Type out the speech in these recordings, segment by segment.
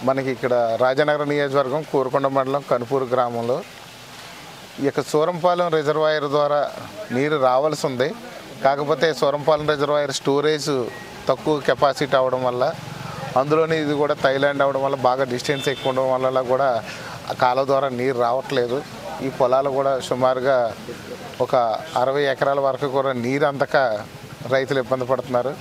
మనకి ఇక్కడ రాజనగరం నియోజకవర్గం కోరుకొండ మండలం కనుపూరు గ్రామంలో ఈ యొక్క సూరంపాలెం రిజర్వాయర్ ద్వారా నీరు రావాల్సి ఉంది. కాకపోతే సూరంపాలెం రిజర్వాయర్ స్టోరేజ్ తక్కువ కెపాసిటీ అవడం వల్ల, అందులోని ఇది కూడా థైలాండ్ అవడం వల్ల బాగా డిస్టెన్స్ ఎక్కువ ఉండడం వల్ల కూడా ఆ కాలువ ద్వారా నీరు రావట్లేదు. ఈ పొలాలు కూడా సుమారుగా ఒక 60 ఎకరాల వరకు కూడా నీరు అందక రైతులు ఇబ్బంది పడుతున్నారు.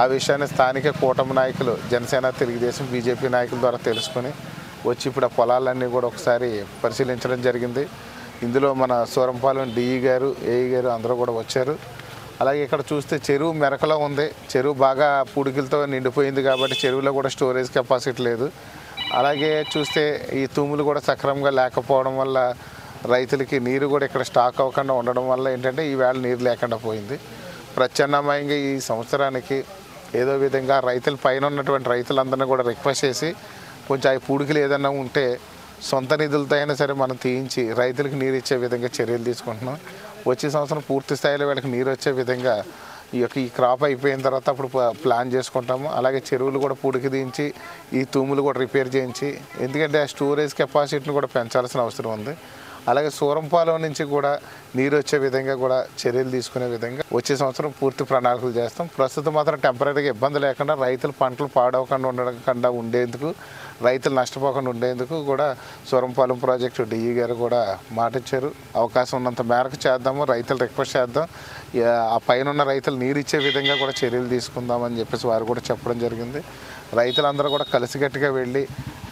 ఆ విషయాన్ని స్థానిక కూటమి నాయకులు జనసేన, తెలుగుదేశం, బీజేపీ నాయకుల ద్వారా తెలుసుకొని వచ్చి ఇప్పుడు ఆ పొలాలన్నీ కూడా ఒకసారి పరిశీలించడం జరిగింది. ఇందులో మన సూరంపాలెం డిఈ గారు, ఏఈ గారు అందరూ కూడా వచ్చారు. అలాగే ఇక్కడ చూస్తే చెరువు మెరకలో ఉంది. చెరువు బాగా పూడికలతో నిండిపోయింది కాబట్టి చెరువులో కూడా స్టోరేజ్ కెపాసిటీ లేదు. అలాగే చూస్తే ఈ తూములు కూడా సక్రమంగా లేకపోవడం వల్ల రైతులకి నీరు కూడా ఇక్కడ స్టాక్ అవ్వకుండా ఉండడం వల్ల ఏంటంటే ఈవేళ నీరు లేకుండా పోయింది. ప్రత్యామ్నాయంగా ఈ సంవత్సరానికి ఏదో విధంగా రైతుల పైన ఉన్నటువంటి రైతులందరినీ కూడా రిక్వెస్ట్ చేసి కొంచెం ఆ పూడికలు ఏదైనా ఉంటే సొంత నిధులతో అయినా సరే మనం తీయించి రైతులకు నీరు ఇచ్చే విధంగా చర్యలు తీసుకుంటున్నాం. వచ్చే సంవత్సరం పూర్తి స్థాయిలో వీళ్ళకి నీరు వచ్చే విధంగా ఈ క్రాప్ అయిపోయిన తర్వాత అప్పుడు ప్లాన్ చేసుకుంటాము. అలాగే చెరువులు కూడా పూడికి దించి ఈ తూములు కూడా రిపేర్ చేయించి, ఎందుకంటే ఆ స్టోరేజ్ కెపాసిటీని కూడా పెంచాల్సిన అవసరం ఉంది. అలాగే సూరంపాలెం నుంచి కూడా నీరు వచ్చే విధంగా కూడా చర్యలు తీసుకునే విధంగా వచ్చే సంవత్సరం పూర్తి ప్రణాళికలు చేస్తాం. ప్రస్తుతం మాత్రం టెంపరీగా ఇబ్బంది లేకుండా రైతులు పంటలు పాడవకుండా ఉండకుండా ఉండేందుకు, రైతులు నష్టపోకుండా ఉండేందుకు కూడా సూరంపాలెం ప్రాజెక్టు డిఈ గారు కూడా మాట ఇచ్చారు. అవకాశం ఉన్నంత మేరకు చేద్దాము, రైతులు రిక్వెస్ట్ చేద్దాం, ఆ పైన ఉన్న రైతులు నీరు ఇచ్చే విధంగా కూడా చర్యలు తీసుకుందామని చెప్పేసి వారు కూడా చెప్పడం జరిగింది. రైతులందరూ కూడా కలిసికట్టుగా వెళ్ళి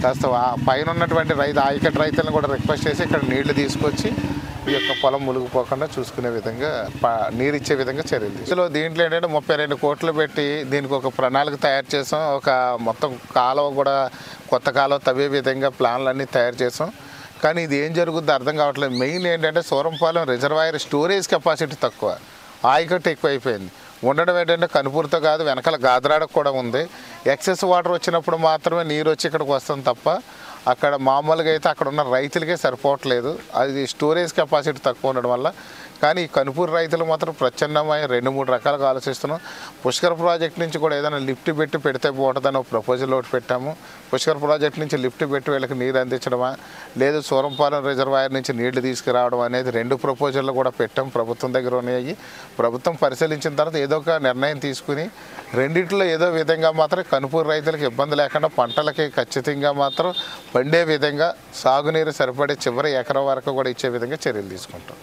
కాస్త పైన ఉన్నటువంటి ఆయకట్టు రైతులను కూడా రిక్వెస్ట్ చేసి ఇక్కడ నీళ్లు తీసుకొచ్చి ఈ యొక్క పొలం మునిగిపోకుండా చూసుకునే విధంగా నీరు ఇచ్చే విధంగా చర్యలు తీసుకుంటాం. దీంట్లో ఏంటంటే 32 కోట్లు పెట్టి దీనికి ఒక ప్రణాళిక తయారు చేసాం. ఒక మొత్తం కాలువ కూడా కొత్త కాలువ తవ్వే విధంగా ప్లాన్లన్నీ తయారు చేసాం. కానీ ఇది ఏం జరుగుద్దో అర్థం కావట్లేదు. మెయిన్ ఏంటంటే సూరంపాలెం రిజర్వాయర్ స్టోరేజ్ కెపాసిటీ తక్కువ, ఆయకట్టు ఎక్కువ అయిపోయింది. ఉండడం ఏంటంటే కనుపూరుతో కాదు, వెనకాల గాద్రాడకు కూడా ఉంది. ఎక్సెస్ వాటర్ వచ్చినప్పుడు మాత్రమే నీరు వచ్చి ఇక్కడికి వస్తుంది తప్ప అక్కడ మామూలుగా అయితే అక్కడ ఉన్న రైతులకే సరిపోవట్లేదు. అది స్టోరేజ్ కెపాసిటీ తక్కువ ఉండడం వల్ల. కానీ ఈ కనుపూరు రైతులు మాత్రం ప్రత్యామ్నాయం 2-3 రకాలుగా ఆలోచిస్తున్నాం. పుష్కర్ ప్రాజెక్ట్ నుంచి కూడా ఏదైనా లిఫ్ట్ పెడితే బాగుంటుందని ఒక ప్రపోజల్ ఒకటి పెట్టాము. పుష్కర్ ప్రాజెక్ట్ నుంచి లిఫ్ట్ పెట్టి వీళ్ళకి నీరు అందించడమా, లేదు సూరంపాలెం రిజర్వాయర్ నుంచి నీళ్లు తీసుకురావడం అనేది 2 ప్రపోజల్లు కూడా పెట్టాం. ప్రభుత్వం దగ్గర ఉన్నాయి. ప్రభుత్వం పరిశీలించిన తర్వాత ఏదో ఒక నిర్ణయం తీసుకుని రెండింటిలో ఏదో విధంగా మాత్రం కనుపూరు రైతులకు ఇబ్బంది లేకుండా పంటలకి ఖచ్చితంగా మాత్రం పండే విధంగా సాగునీరు సరిపడే చివరి ఎకరం వరకు కూడా ఇచ్చే విధంగా చర్యలు తీసుకుంటాం.